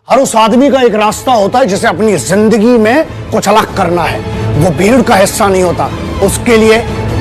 हर उस आदमी का एक रास्ता होता है जिसे अपनी जिंदगी में कुछ अलग करना है। वो भीड़ का हिस्सा नहीं होता। उसके लिए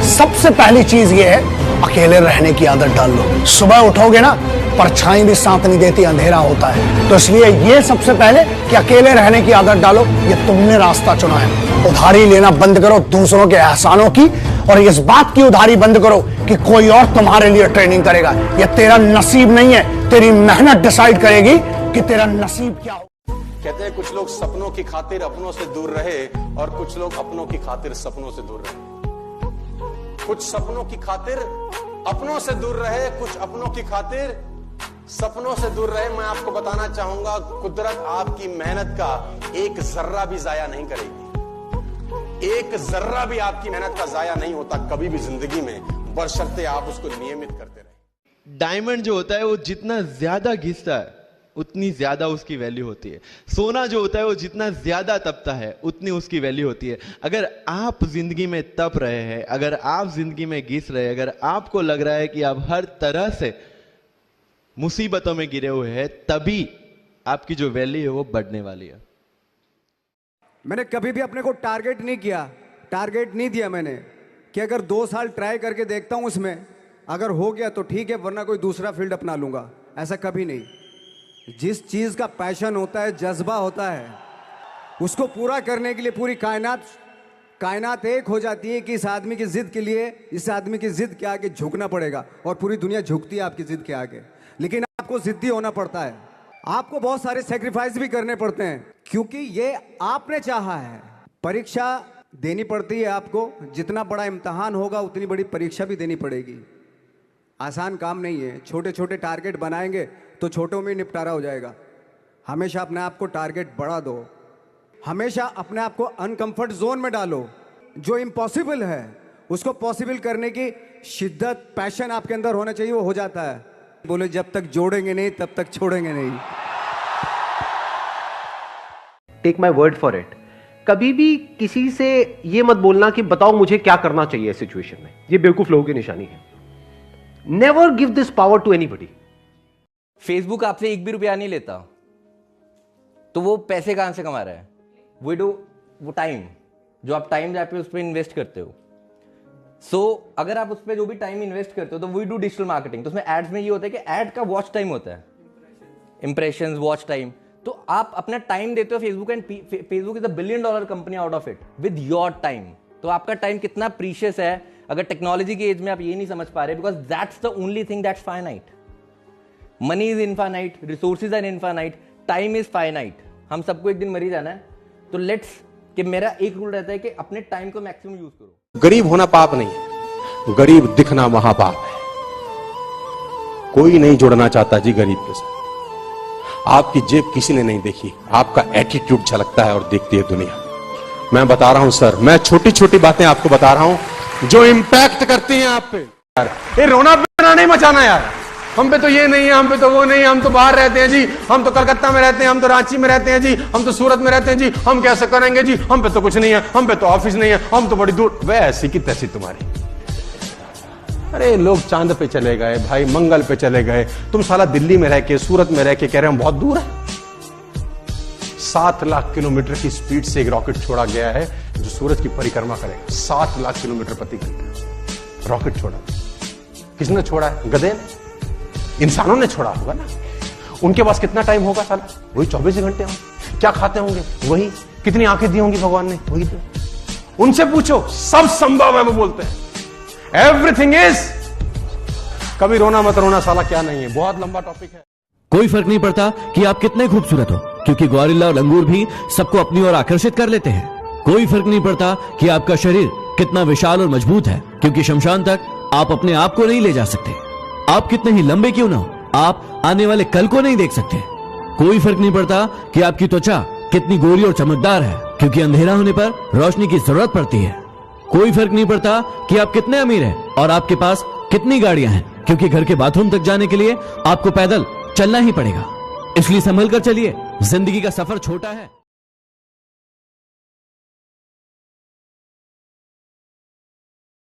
सबसे पहली चीज ये है, अकेले रहने की आदत डाल लो। सुबह उठोगे ना, परछाई भी साथ नहीं देती, अंधेरा होता है। तो इसलिए ये सबसे पहले कि अकेले रहने की आदत डालो। ये तुमने रास्ता चुना है। उधारी लेना बंद करो दूसरों के एहसानों की, और इस बात की उधारी बंद करो कि कोई और तुम्हारे लिए ट्रेनिंग करेगा। ये तेरा नसीब नहीं है, तेरी मेहनत डिसाइड करेगी कि तेरा नसीब क्या हो। कहते हैं कुछ लोग सपनों की खातिर अपनों से दूर रहे और कुछ लोग अपनों की खातिर सपनों से दूर रहे। कुछ सपनों की खातिर अपनों से दूर रहे, कुछ अपनों की खातिर सपनों से दूर रहे। मैं आपको बताना चाहूंगा, कुदरत आपकी मेहनत का एक जर्रा भी जाया नहीं करेगी। एक जर्रा भी आपकी मेहनत का जाया नहीं होता कभी भी जिंदगी में, बशर्ते आप उसको नियमित करते रहे। डायमंड जो होता है वो जितना ज्यादा घिसता है उतनी ज्यादा उसकी वैल्यू होती है। सोना जो होता है वो जितना ज्यादा तपता है उतनी उसकी वैल्यू होती है। अगर आप जिंदगी में तप रहे हैं, अगर आप जिंदगी में घिस रहे हैं, अगर आपको लग रहा है कि आप हर तरह से मुसीबतों में गिरे हुए हैं, तभी आपकी जो वैल्यू है वो बढ़ने वाली है। मैंने कभी भी अपने को टारगेट नहीं किया, टारगेट नहीं दिया मैंने कि अगर 2 साल ट्राई करके देखता हूं, उसमें अगर हो गया तो ठीक है, वरना कोई दूसरा फील्ड अपना लूंगा। ऐसा कभी नहीं। जिस चीज का पैशन होता है, जज्बा होता है, उसको पूरा करने के लिए पूरी कायनात एक हो जाती है कि इस आदमी की जिद के लिए, इस आदमी की जिद के आगे झुकना पड़ेगा। और पूरी दुनिया झुकती है आपकी जिद के आगे, लेकिन आपको जिद्दी होना पड़ता है। आपको बहुत सारे सेक्रीफाइस भी करने पड़ते हैं, क्योंकि ये आपने चाहा है। परीक्षा देनी पड़ती है आपको। जितना बड़ा इम्तहान होगा उतनी बड़ी परीक्षा भी देनी पड़ेगी। आसान काम नहीं है। छोटे छोटे टारगेट बनाएंगे तो छोटों में निपटारा हो जाएगा। हमेशा अपने आप को टारगेट बढ़ा दो। हमेशा अपने आप को अनकंफर्ट जोन में डालो। जो इम्पॉसिबल है उसको पॉसिबल करने की शिद्दत, पैशन आपके अंदर होना चाहिए, वो हो जाता है। बोले जब तक जोड़ेंगे नहीं तब तक छोड़ेंगे नहीं। Take my word for it, कभी भी किसी से ये मत बोलना कि बताओ मुझे क्या करना चाहिए इस सिचुएशन में। ये बेवकूफ लोगों की निशानी है। Never give this power to anybody. Facebook आपसे 1 भी रुपया नहीं लेता, तो वो पैसे कहां से कमा रहा है? वो टाइम, जो आप टाइम पे उस पर इन्वेस्ट करते हो। अगर आप उस पर जो भी टाइम इन्वेस्ट करते हो, तो वी डू डिजिटल मार्केटिंग। तो उसमें एड्स में ये होता है कि एड का वॉच टाइम होता है, इंप्रेशंस, वॉच टाइम। तो आप अपना टाइम देते हो Facebook, and Facebook is $1 billion company out of it with your time. तो आपका टाइम कितना प्रीशियस है अगर टेक्नोलॉजी की एज में आप ये नहीं समझ पा रहे, because that's the only thing that's finite. Money is infinite, resources are infinite, time is finite. हम सबको एक दिन मर ही जाना है। तो लेट्स, कि मेरा एक रूल रहता है कि अपने टाइम को मैक्सिमम यूज करो। गरीब होना पाप नहीं है, गरीब दिखना महापाप है। कोई नहीं जुड़ना चाहता जी गरीब के साथ। आपकी जेब किसी ने नहीं देखी, आपका एटीट्यूड झलकता है और देखती है दुनिया। मैं बता रहा हूं सर, मैं छोटी छोटी बातें आपको बता रहा हूं जो इंपैक्ट करती हैं आप पे। यार ये रोना पीना नहीं मचाना यार। हम पे तो ये नहीं है, हम पे तो वो नहीं है, हम तो बाहर रहते हैं जी, हम तो कलकत्ता में रहते हैं, हम तो रांची में रहते हैं जी, हम तो सूरत में रहते हैं जी, हम कैसे करेंगे जी, हम पे तो कुछ नहीं है, हम पे तो ऑफिस नहीं है, हम तो बड़ी दूर। वह ऐसी की तैसी तुम्हारी। अरे लोग चांद पे चले गए भाई, मंगल पे चले गए, तुम साला दिल्ली में रह के, सूरत में रह के कह रहे हैं बहुत दूर है। 7 लाख किलोमीटर की स्पीड से एक रॉकेट छोड़ा गया है जो सूरज की परिक्रमा करेगा। 7 लाख किलोमीटर प्रति घंटे रॉकेट छोड़ा। किसने छोड़ा है? गधे ने? इंसानों ने छोड़ा होगा ना। उनके पास कितना टाइम होगा साला? वही 24 घंटे होंगे। क्या खाते होंगे? वही। कितनी आंखें दी होंगी भगवान ने? वही तो। उनसे पूछो, सब संभव है वो बोलते हैं। Everything is. कभी रोना मत रोना साला क्या नहीं है, बहुत लंबा टॉपिक है। कोई फर्क नहीं पड़ता कि आप कितने खूबसूरत हो, क्योंकि गोरिल्ला और लंगूर भी सबको अपनी ओर आकर्षित कर लेते हैं। कोई फर्क नहीं पड़ता कि आपका शरीर कितना विशाल और मजबूत है, क्योंकि शमशान तक आप अपने आप को नहीं ले जा सकते। आप कितने ही लंबे क्यों ना हो, आप आने वाले कल को नहीं देख सकते। कोई फर्क नहीं पड़ता कि आपकी त्वचा कितनी गोरी और चमकदार है, क्योंकि अंधेरा होने पर रोशनी की जरूरत पड़ती है। कोई फर्क नहीं पड़ता कि आप कितने अमीर हैं और आपके पास कितनी गाड़ियां हैं, क्योंकि घर के बाथरूम तक जाने के लिए आपको पैदल चलना ही पड़ेगा। इसलिए संभल कर चलिए, जिंदगी का सफर छोटा है।